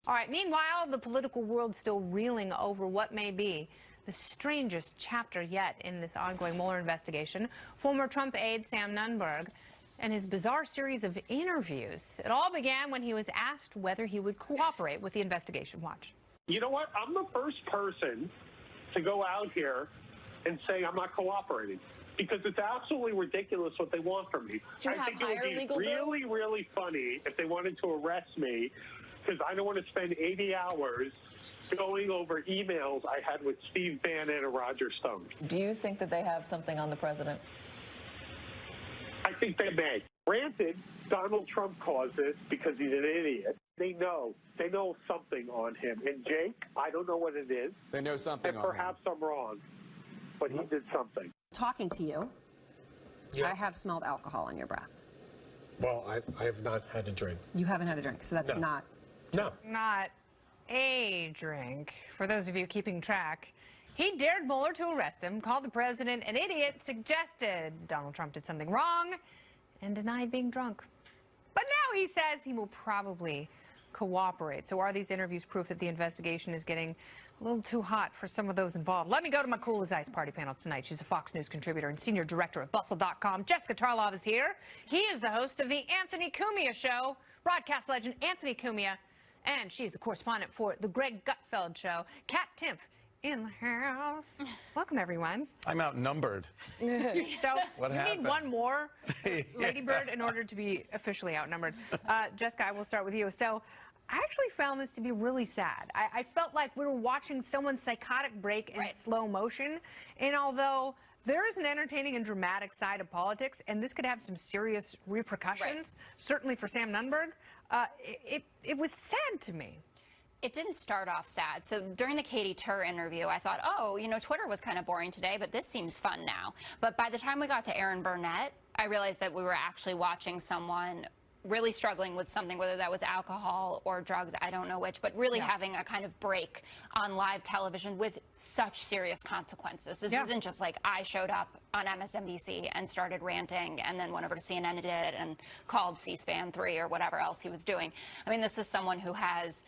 All right, meanwhile, the political world's still reeling over what may be the strangest chapter yet in this ongoing Mueller investigation. Former Trump aide Sam Nunberg and his bizarre series of interviews. It all began when he was asked whether he would cooperate with the investigation. Watch. You know what? I'm the first person to go out here and say I'm not cooperating, because it's absolutely ridiculous what they want from me. I think it would be really funny if they wanted to arrest me, because I don't want to spend 80 hours going over emails I had with Steve Bannon and Roger Stone. Do you think that they have something on the president? I think they may. Granted, Donald Trump caused this because he's an idiot. They know something on him. And Jake, I don't know what it is. They know something on him. Perhaps I'm wrong, but he did something. Talking to you, I have smelled alcohol on your breath. Well, I have not had a drink. You haven't had a drink, so that's not... No. Not a drink. For those of you keeping track, he dared Mueller to arrest him, called the president an idiot, suggested Donald Trump did something wrong, and denied being drunk. But now he says he will probably cooperate. So are these interviews proof that the investigation is getting a little too hot for some of those involved? Let me go to my cool as ice party panel tonight. She's a Fox News contributor and senior director at Bustle.com. Jessica Tarlov is here. He is the host of the Anthony Cumia Show, broadcast legend Anthony Cumia. And she's a correspondent for the Greg Gutfeld Show. Kat Timpf in the house. Welcome, everyone. I'm outnumbered. So What you happened? need one more Ladybird in order to be officially outnumbered. Jessica, I will start with you. So I actually found this to be really sad. I felt like we were watching someone's psychotic break in slow motion. And although there is an entertaining and dramatic side of politics, and this could have some serious repercussions, certainly for Sam Nunberg, it was sad to me. It didn't start off sad. So during the Katie Tur interview, I thought, oh, you know, Twitter was kind of boring today, but this seems fun now. But by the time we got to Aaron Burnett, I realized that we were actually watching someone really struggling with something, whether that was alcohol or drugs, I don't know which, but really having a kind of break on live television with such serious consequences. This isn't just like I showed up on MSNBC and started ranting and then went over to CNN and did it and called C-SPAN 3 or whatever else he was doing. I mean, this is someone who has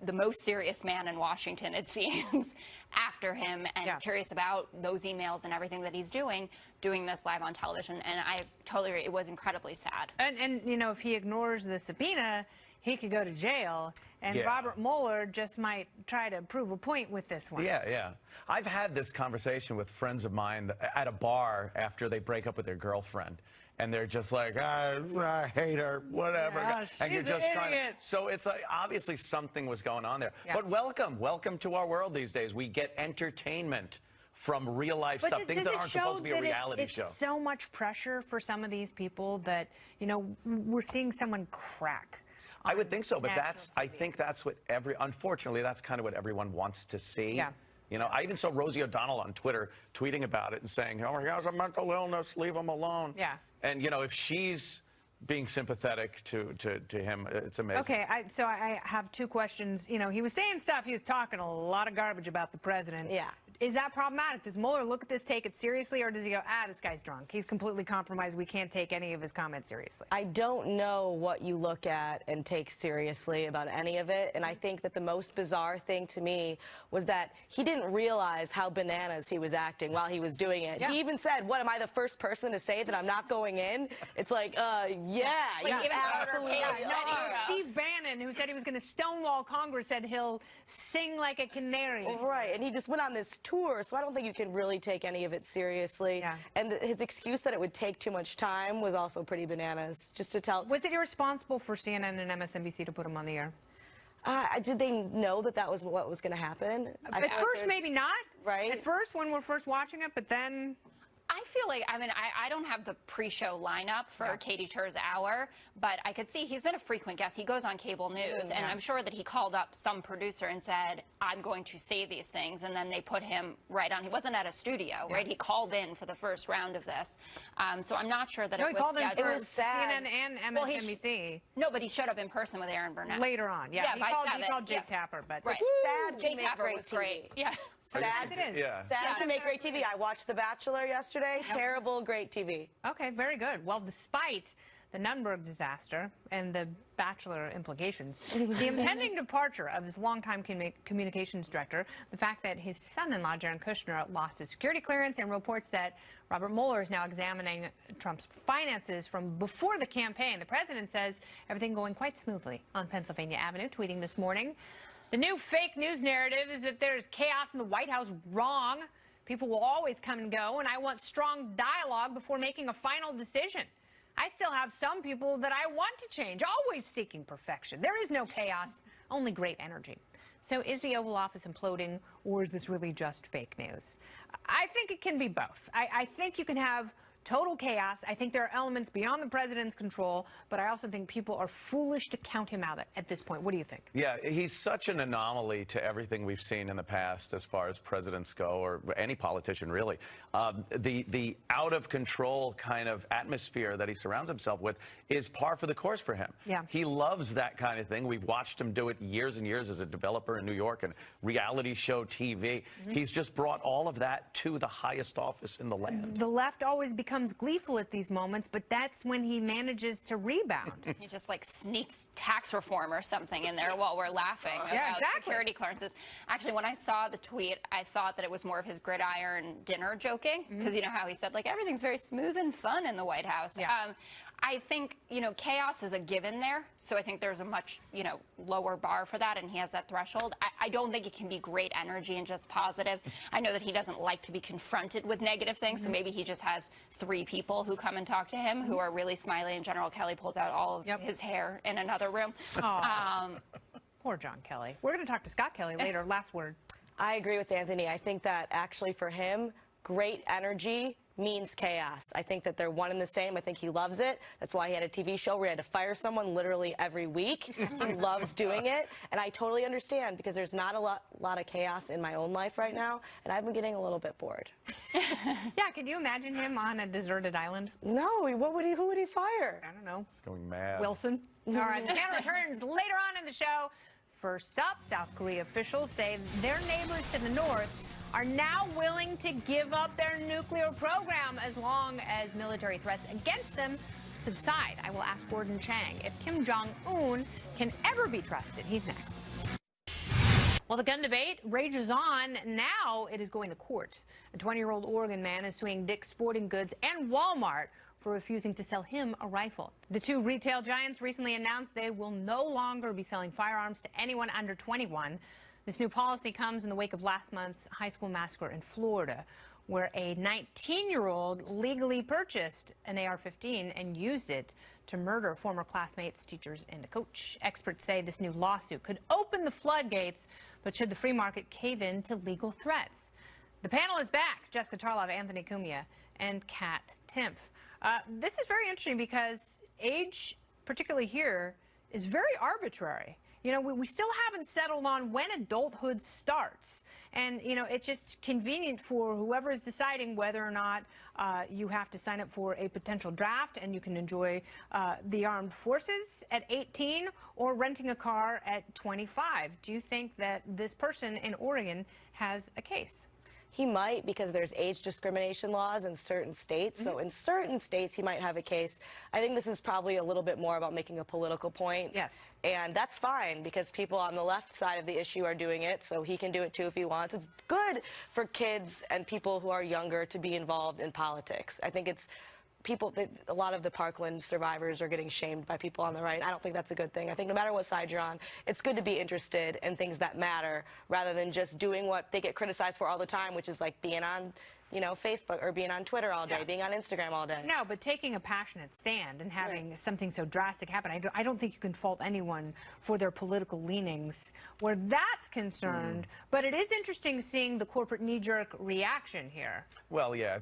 the most serious man in Washington, it seems, after him, and curious about those emails and everything that he's doing this live on television. And I totally agree. It was incredibly sad. And you know, if he ignores the subpoena, he could go to jail. And Robert Mueller just might try to prove a point with this one. Yeah. I've had this conversation with friends of mine at a bar after they break up with their girlfriend. And they're just like, I hate her, whatever. Yeah, and you're just trying to. idiot. So it's like, obviously something was going on there. But welcome to our world these days. We get entertainment from real life stuff, things that aren't supposed to be a reality show. It's so much pressure for some of these people that, you know, we're seeing someone crack. I would think so, but I think that's what unfortunately, that's kind of what everyone wants to see. Yeah. You know, I even saw Rosie O'Donnell on Twitter tweeting about it and saying, oh, he has a mental illness, leave him alone. Yeah. And, you know, if she's being sympathetic to him, it's amazing. Okay, so I have two questions. You know, he was saying stuff, he was talking a lot of garbage about the president. Yeah. Is that problematic? Does Mueller look at this, take it seriously, or does he go, this guy's drunk. He's completely compromised. We can't take any of his comments seriously. I don't know what you look at and take seriously about any of it. And I think that the most bizarre thing to me was that he didn't realize how bananas he was acting while he was doing it. Yeah. He even said, what, am I the first person to say that I'm not going in? It's like, yeah, absolutely. Steve Bannon, who said he was going to stonewall Congress, said he'll sing like a canary. Right, and he just went on this tour, so I don't think you can really take any of it seriously. Yeah. And his excuse that it would take too much time was also pretty bananas, just to tell. Was it irresponsible for CNN and MSNBC to put him on the air? Did they know that that was what was going to happen? At first, maybe not. Right. At first, when we're first watching it, but then... I feel like, I mean, I don't have the pre-show lineup for Katie Tur's hour, but I could see he's been a frequent guest. He goes on cable news, and I'm sure that he called up some producer and said, I'm going to say these things, and then they put him right on. He wasn't at a studio, right? He called in for the first round of this. So I'm not sure that it was called in for sad. CNN and MSNBC. No, but he showed up in person with Aaron Burnett. Later on, he called Jake Tapper, but... Right. Sad Jake Tapper was great. Yeah. Sad it is. Sad to make great TV. I watched The Bachelor yesterday. Terrible, great TV. Okay, very good. Well, despite the Nuremberg disaster and the Bachelor implications, the impending departure of his longtime communications director, the fact that his son-in-law, Jared Kushner, lost his security clearance, and reports that Robert Mueller is now examining Trump's finances from before the campaign. The president says everything going quite smoothly on Pennsylvania Avenue, tweeting this morning. The new fake news narrative is that there's chaos in the White House. Wrong. People will always come and go, and I want strong dialogue before making a final decision. I still have some people that I want to change, always seeking perfection. There is no chaos, only great energy. So is the Oval Office imploding, or is this really just fake news? I think it can be both. I think you can have total chaos. I think there are elements beyond the president's control, but I also think people are foolish to count him out at this point. What do you think? Yeah, he's such an anomaly to everything we've seen in the past as far as presidents go, or any politician, really. The out-of-control kind of atmosphere that he surrounds himself with is par for the course for him. Yeah. He loves that kind of thing. We've watched him do it years and years as a developer in New York and reality show TV. Mm-hmm. He's just brought all of that to the highest office in the land. The left always becomes gleeful at these moments, but that's when he manages to rebound. He just like sneaks tax reform or something in there while we're laughing about security clearances. Actually, when I saw the tweet, I thought that it was more of his gridiron dinner joking, because you know how he said like everything's very smooth and fun in the White House. Yeah. I think, you know, chaos is a given there, so I think there's a much, you know, lower bar for that, and he has that threshold. I don't think it can be great energy and just positive. I know that he doesn't like to be confronted with negative things, so maybe he just has 3 people who come and talk to him who are really smiley, and General Kelly pulls out all of his hair in another room. Poor John Kelly. We're going to talk to Scott Kelly later. Last word. I agree with Anthony. I think that actually for him, great energy means chaos. I think that they're one and the same. I think he loves it. That's why he had a TV show where he had to fire someone literally every week. He loves doing it. And I totally understand, because there's not a lot of chaos in my own life right now, and I've been getting a little bit bored. Yeah, could you imagine him on a deserted island? No, who would he fire? I don't know. He's going mad. Wilson. All right, the panel returns later on in the show. First up, South Korea officials say their neighbors to the north are now willing to give up their nuclear program as long as military threats against them subside. I will ask Gordon Chang if Kim Jong-un can ever be trusted. He's next. Well, the gun debate rages on. Now it is going to court. A 20-year-old Oregon man is suing Dick's Sporting Goods and Walmart for refusing to sell him a rifle. The 2 retail giants recently announced they will no longer be selling firearms to anyone under 21. This new policy comes in the wake of last month's high school massacre in Florida, where a 19-year-old legally purchased an AR-15 and used it to murder former classmates, teachers, and a coach. Experts say this new lawsuit could open the floodgates, but should the free market cave in to legal threats? The panel is back. Jessica Tarlov, Anthony Cumia, and Katherine Timpf. This is very interesting because age, particularly here, is very arbitrary. You know, we still haven't settled on when adulthood starts. And, you know, it's just convenient for whoever is deciding whether or not you have to sign up for a potential draft and you can enjoy the armed forces at 18 or renting a car at 25. Do you think that this person in Oregon has a case? He might, because there's age discrimination laws in certain states. So in certain states, he might have a case. I think this is probably a little bit more about making a political point. Yes. And that's fine, because people on the left side of the issue are doing it, so he can do it too if he wants. It's good for kids and people who are younger to be involved in politics. I think it's a lot of the Parkland survivors are getting shamed by people on the right. I don't think that's a good thing. I think no matter what side you're on, it's good to be interested in things that matter rather than just doing what they get criticized for all the time, which is like being on, you know, Facebook or being on Twitter all day, being on Instagram all day. No, but taking a passionate stand and having something so drastic happen, I don't think you can fault anyone for their political leanings where that's concerned. But it is interesting seeing the corporate knee-jerk reaction here. Well, yeah,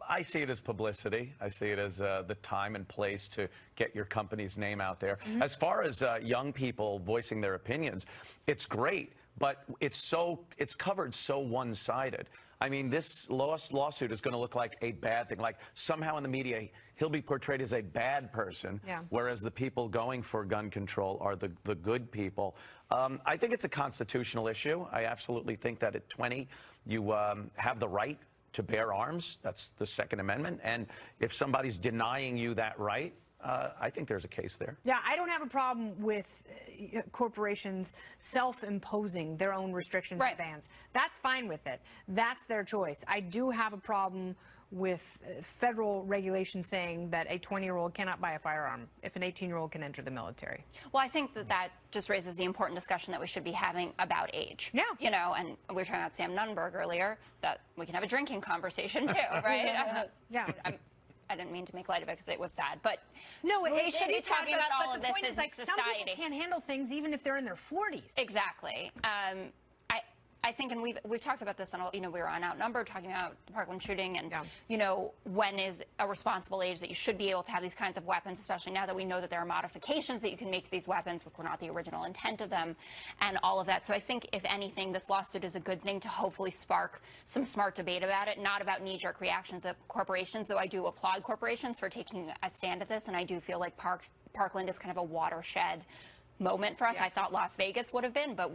I see it as publicity. I see it as the time and place to get your company's name out there. As far as young people voicing their opinions, it's great, but it's covered so one-sided. I mean, this lawsuit is going to look like a bad thing. Like somehow in the media, he'll be portrayed as a bad person, whereas the people going for gun control are the good people. I think it's a constitutional issue. I absolutely think that at 20, you have the right to bear arms. That's the Second Amendment. And if somebody's denying you that right, I think there's a case there. Yeah, I don't have a problem with corporations self-imposing their own restrictions and bans. That's fine with it. That's their choice. I do have a problem with federal regulation saying that a 20-year-old cannot buy a firearm if an 18-year-old can enter the military. Well, I think that just raises the important discussion that we should be having about age. Yeah. You know, and we were talking about Sam Nunberg earlier, that we can have a drinking conversation too, right? Yeah. I didn't mean to make light of it because it was sad, but no, we should be talking about all of this as in society. Some people can't handle things even if they're in their 40s. Exactly. I think, and we've talked about this on, you know, we were on Outnumbered talking about the Parkland shooting, and you know, when is a responsible age that you should be able to have these kinds of weapons, especially now that we know that there are modifications that you can make to these weapons, which were not the original intent of them, and all of that. So I think, if anything, this lawsuit is a good thing to hopefully spark some smart debate about it, not about knee-jerk reactions of corporations, though I do applaud corporations for taking a stand at this, and I do feel like Parkland is kind of a watershed moment for us. I thought Las Vegas would have been, but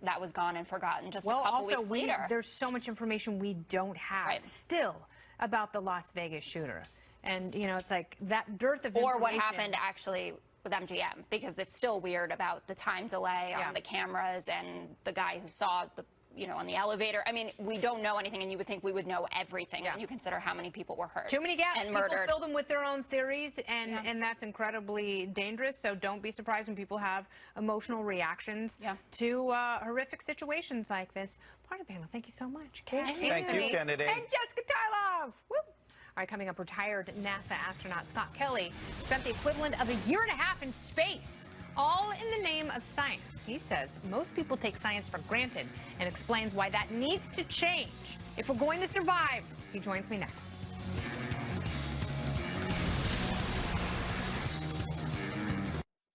that was gone and forgotten just a couple weeks later. There's so much information we don't have still about the Las Vegas shooter. And, you know, it's like that dearth of information. Or what happened actually with MGM, because it's still weird about the time delay on the cameras and the guy who saw the, you know, on the elevator. I mean, we don't know anything, and you would think we would know everything when you consider how many people were hurt. Too many gaps. And people murdered. Fill them with their own theories, and that's incredibly dangerous. So don't be surprised when people have emotional reactions to horrific situations like this. Party panel, thank you so much. Thank you, Kennedy. And Jessica Tarlov. Woo. All right, coming up, retired NASA astronaut Scott Kelly spent the equivalent of a year and a half in space, all in the name of science. He says most people take science for granted and explains why that needs to change if we're going to survive. He joins me next.